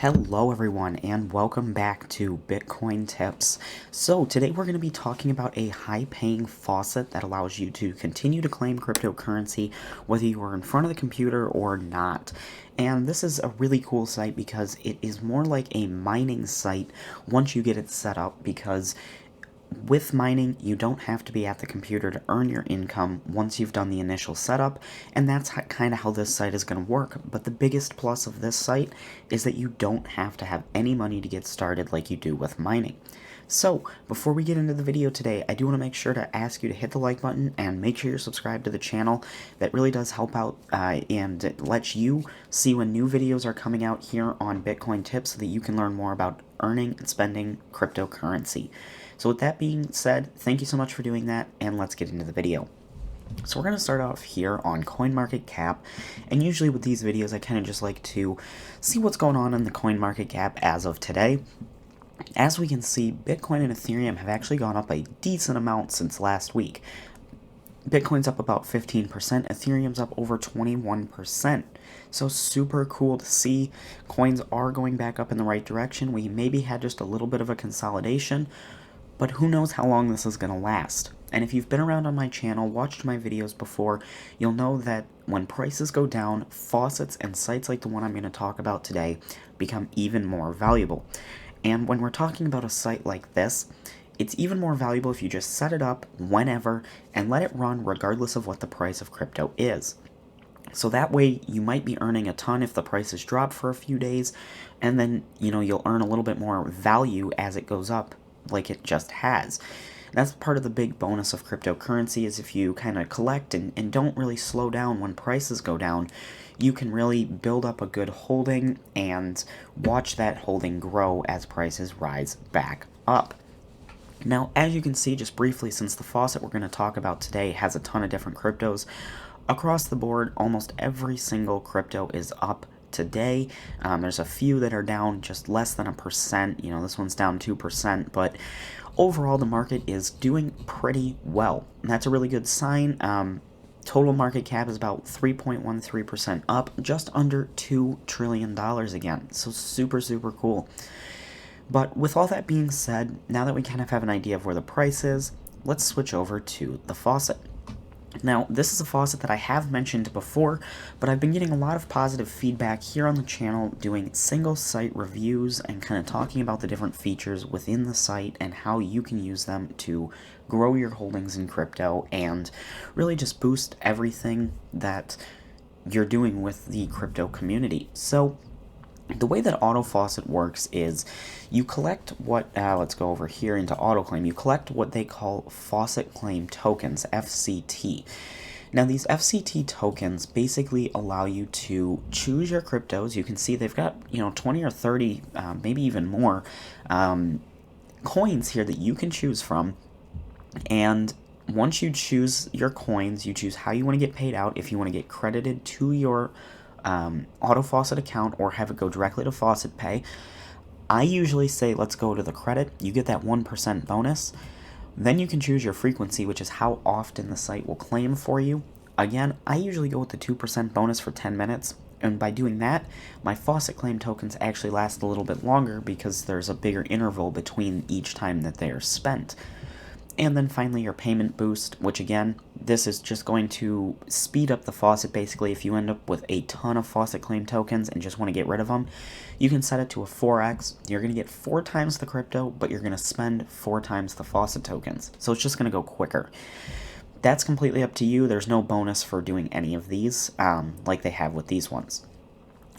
Hello everyone and welcome back to Bitcoin Tips. So today we're going to be talking about a high-paying faucet that allows you to continue to claim cryptocurrency whether you are in front of the computer or not. And this is a really cool site because it is more like a mining site once you get it set up, because with mining, you don't have to be at the computer to earn your income once you've done the initial setup, and that's kind of how this site is going to work. But the biggest plus of this site is that you don't have to have any money to get started like you do with mining. So, before we get into the video today, I do want to make sure to ask you to hit the like button and make sure you're subscribed to the channel. That really does help out and it lets you see when new videos are coming out here on Bitcoin Tips so that you can learn more about earning and spending cryptocurrency. So with that being said, thank you so much for doing that, and let's get into the video. So we're going to start off here on CoinMarketCap, and usually with these videos I kind of just like to see what's going on in the CoinMarketCap as of today. As we can see, Bitcoin and Ethereum have actually gone up a decent amount since last week. Bitcoin's up about 15%, Ethereum's up over 21%. So super cool to see. Coins are going back up in the right direction. We maybe had just a little bit of a consolidation, but who knows how long this is going to last. And if you've been around on my channel, watched my videos before, you'll know that when prices go down, faucets and sites like the one I'm going to talk about today become even more valuable. And when we're talking about a site like this, it's even more valuable if you just set it up whenever and let it run regardless of what the price of crypto is. So that way you might be earning a ton if the prices drop for a few days, and then you'll earn a little bit more value as it goes up, like it just has. That's part of the big bonus of cryptocurrency, is if you kind of collect and don't really slow down when prices go down, you can really build up a good holding and watch that holding grow as prices rise back up. Now, as you can see, just briefly, since the faucet we're going to talk about today has a ton of different cryptos, across the board, almost every single crypto is up today. There's a few that are down just less than 1%. This one's down 2%, but overall the market is doing pretty well, and that's a really good sign. Total market cap is about 3.13% up, just under $2 trillion again, so super cool. But with all that being said, now that we kind of have an idea of where the price is, let's switch over to the faucet. Now, this is a faucet that I have mentioned before, but I've been getting a lot of positive feedback here on the channel doing single site reviews and kind of talking about the different features within the site and how you can use them to grow your holdings in crypto and really just boost everything that you're doing with the crypto community. So the way that Auto Faucet works is you collect what, let's go over here into AutoClaim, you collect what they call Faucet Claim Tokens, FCT. Now these FCT tokens basically allow you to choose your cryptos. You can see they've got 20 or 30, maybe even more coins here that you can choose from, and once you choose your coins, you choose how you want to get paid out, if you want to get credited to your Auto Faucet account or have it go directly to Faucet Pay. I usually say let's go to the credit. You get that 1% bonus. Then you can choose your frequency, which is how often the site will claim for you. Again, I usually go with the 2% bonus for 10 minutes. And by doing that, my Faucet Claim tokens actually last a little bit longer because there's a bigger interval between each time that they are spent. And then finally your payment boost, which again, this is just going to speed up the faucet. Basically, if you end up with a ton of Faucet Claim tokens and just want to get rid of them, you can set it to a 4x. You're going to get 4 times the crypto, but you're going to spend 4 times the faucet tokens. So it's just going to go quicker. That's completely up to you. There's no bonus for doing any of these, like they have with these ones.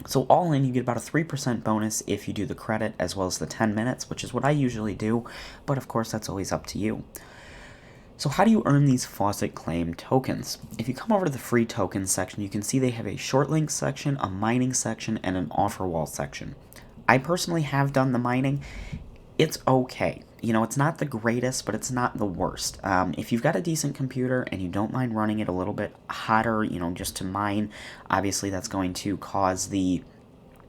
So all in, you get about a 3% bonus if you do the credit as well as the 10 minutes, which is what I usually do, but of course that's always up to you. So how do you earn these Faucet Claim tokens? If you come over to the free tokens section, you can see they have a short link section, a mining section, and an offer wall section. I personally have done the mining. It's okay. It's not the greatest, but it's not the worst. If you've got a decent computer and you don't mind running it a little bit hotter, just to mine, obviously that's going to cause the,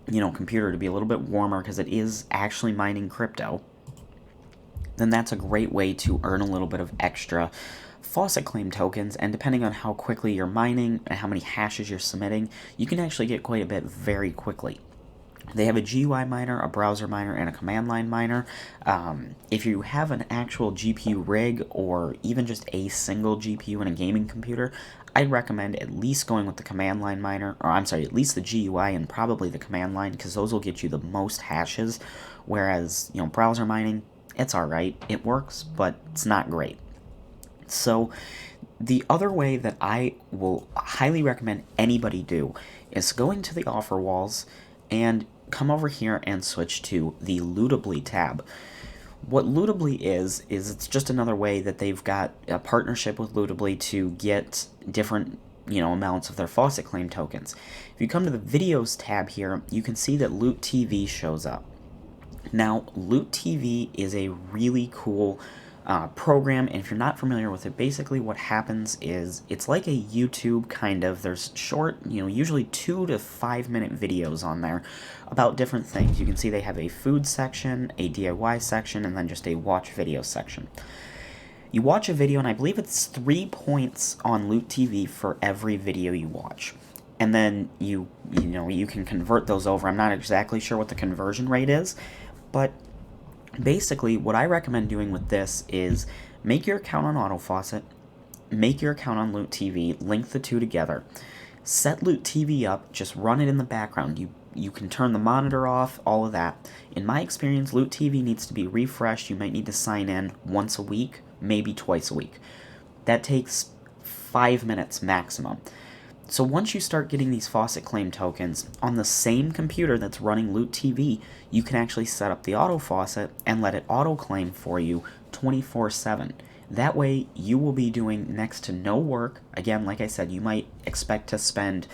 computer to be a little bit warmer because it is actually mining crypto. Then that's a great way to earn a little bit of extra Faucet Claim tokens, and depending on how quickly you're mining and how many hashes you're submitting, you can actually get quite a bit very quickly. They have a GUI miner, a browser miner, and a command line miner. If you have an actual GPU rig or even just a single GPU in a gaming computer, I'd recommend at least going with the command line miner, or I'm sorry, at least the GUI and probably the command line, because those will get you the most hashes, whereas, browser mining, it's alright, it works, but it's not great. So the other way that I will highly recommend anybody do is go into the offer walls and come over here and switch to the Lootably tab. What Lootably is it's just another way that they've got a partnership with Lootably to get different amounts of their Faucet claim tokens. If you come to the videos tab here, you can see that Loot TV shows up. Now, Loot TV is a really cool program, and if you're not familiar with it, basically what happens is it's like a YouTube kind of. There's short, usually 2 to 5 minute videos on there about different things. You can see they have a food section, a DIY section, and then just a watch video section. You watch a video, and I believe it's 3 points on Loot TV for every video you watch. And then you can convert those over. I'm not exactly sure what the conversion rate is, but basically, what I recommend doing with this is make your account on AutoFaucet, make your account on Loot TV, link the two together, set Loot TV up, just run it in the background. You can turn the monitor off, all of that. In my experience, Loot TV needs to be refreshed. You might need to sign in once a week, maybe twice a week. That takes 5 minutes maximum. So once you start getting these Faucet claim tokens on the same computer that's running Loot TV, you can actually set up the auto faucet and let it auto claim for you 24/7. That way you will be doing next to no work. Again, like I said, you might expect to spend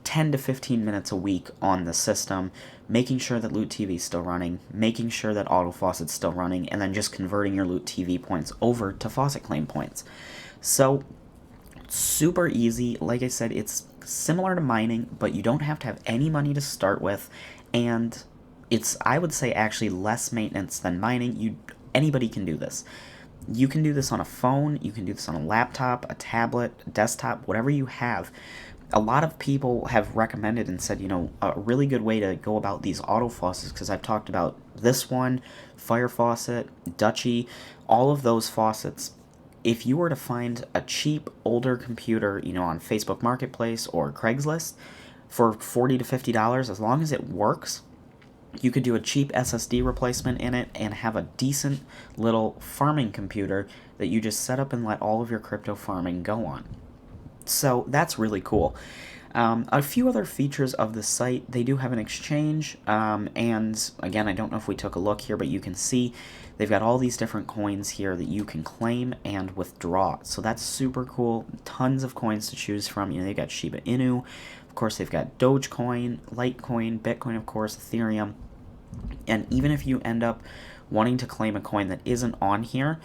10 to 15 minutes a week on the system, making sure that Loot TV is still running, making sure that auto faucet's still running, and then just converting your Loot TV points over to Faucet claim points. So super easy. Like I said, it's similar to mining, but you don't have to have any money to start with, and it's, I would say, actually less maintenance than mining. Anybody can do this. You can do this on a phone, you can do this on a laptop, a tablet, a desktop, whatever you have. A lot of people have recommended and said, a really good way to go about these auto faucets, because I've talked about this one, Fire Faucet, Dutchy, all of those faucets. If you were to find a cheap, older computer, on Facebook Marketplace or Craigslist for $40 to $50, as long as it works, you could do a cheap SSD replacement in it and have a decent little farming computer that you just set up and let all of your crypto farming go on. So that's really cool. A few other features of the site: they do have an exchange, and again, I don't know if we took a look here, but you can see they've got all these different coins here that you can claim and withdraw. So that's super cool. Tons of coins to choose from. They've got Shiba Inu, of course they've got Dogecoin, Litecoin, Bitcoin, of course, Ethereum, and even if you end up wanting to claim a coin that isn't on here,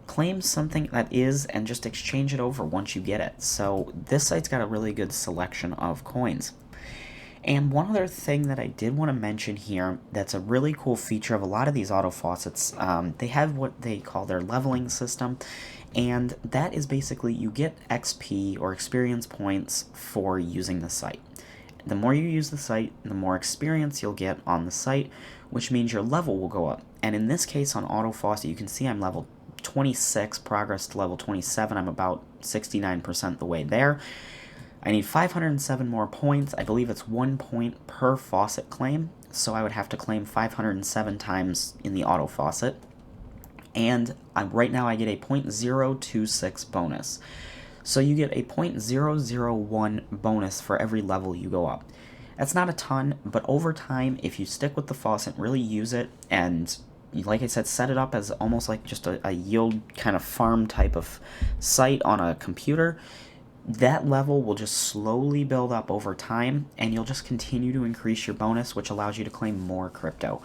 claim something that is and just exchange it over once you get it. So this site's got a really good selection of coins. And one other thing that I did want to mention here that's a really cool feature of a lot of these auto faucets, they have what they call their leveling system, and that is basically you get XP or experience points for using the site. The more you use the site, the more experience you'll get on the site, which means your level will go up. And in this case on auto faucet, you can see I'm level 26, progress to level 27. I'm about 69% the way there. I need 507 more points. I believe it's 1 point per faucet claim, so I would have to claim 507 times in the auto faucet. And right now I get a 0.026 bonus. So you get a 0.001 bonus for every level you go up. That's not a ton, but over time, if you stick with the faucet, really use it, and like I said, set it up as almost like just a yield kind of farm type of site on a computer, that level will just slowly build up over time, and you'll just continue to increase your bonus, which allows you to claim more crypto.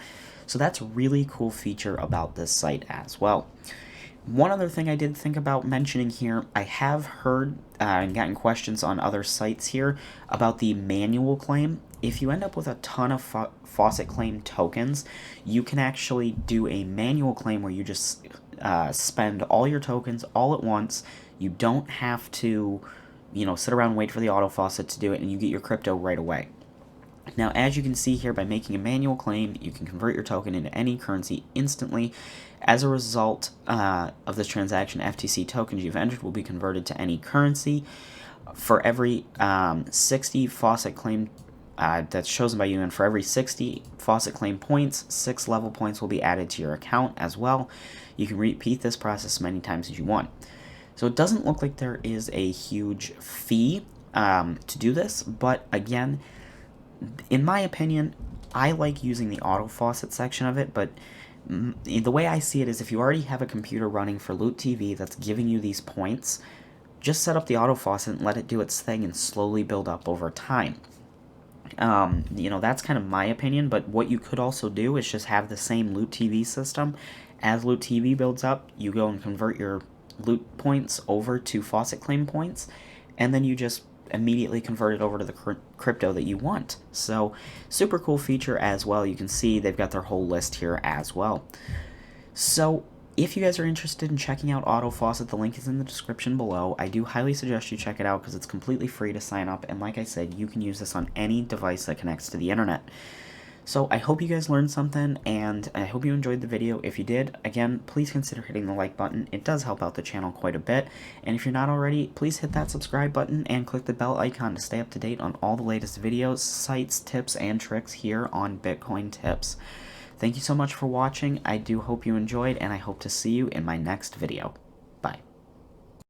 So that's a really cool feature about this site as well. One other thing I did think about mentioning here, I have heard and gotten questions on other sites here about the manual claim. If you end up with a ton of faucet claim tokens, you can actually do a manual claim where you just spend all your tokens all at once. You don't have to, sit around and wait for the auto faucet to do it, and you get your crypto right away. Now, as you can see here, by making a manual claim, you can convert your token into any currency instantly. As a result of this transaction, FTC tokens you've entered will be converted to any currency. For every 60 Faucet claim that's chosen by you, and for every 60 Faucet claim points, 6 level points will be added to your account as well. You can repeat this process as many times as you want. So it doesn't look like there is a huge fee to do this, but again, in my opinion, I like using the auto faucet section of it, but the way I see it is if you already have a computer running for Loot TV that's giving you these points, just set up the auto faucet and let it do its thing and slowly build up over time. That's kind of my opinion, but what you could also do is just have the same Loot TV system. As Loot TV builds up, you go and convert your Loot points over to Faucet claim points, and then you just immediately convert it over to the crypto that you want. So super cool feature as well. You can see they've got their whole list here as well. So if you guys are interested in checking out Auto Faucet, the link is in the description below. I do highly suggest you check it out because it's completely free to sign up, and like I said, you can use this on any device that connects to the internet. So I hope you guys learned something, and I hope you enjoyed the video. If you did, again, please consider hitting the like button. It does help out the channel quite a bit. And if you're not already, please hit that subscribe button and click the bell icon to stay up to date on all the latest videos, sites, tips, and tricks here on Bitcoin Tips. Thank you so much for watching. I do hope you enjoyed, and I hope to see you in my next video.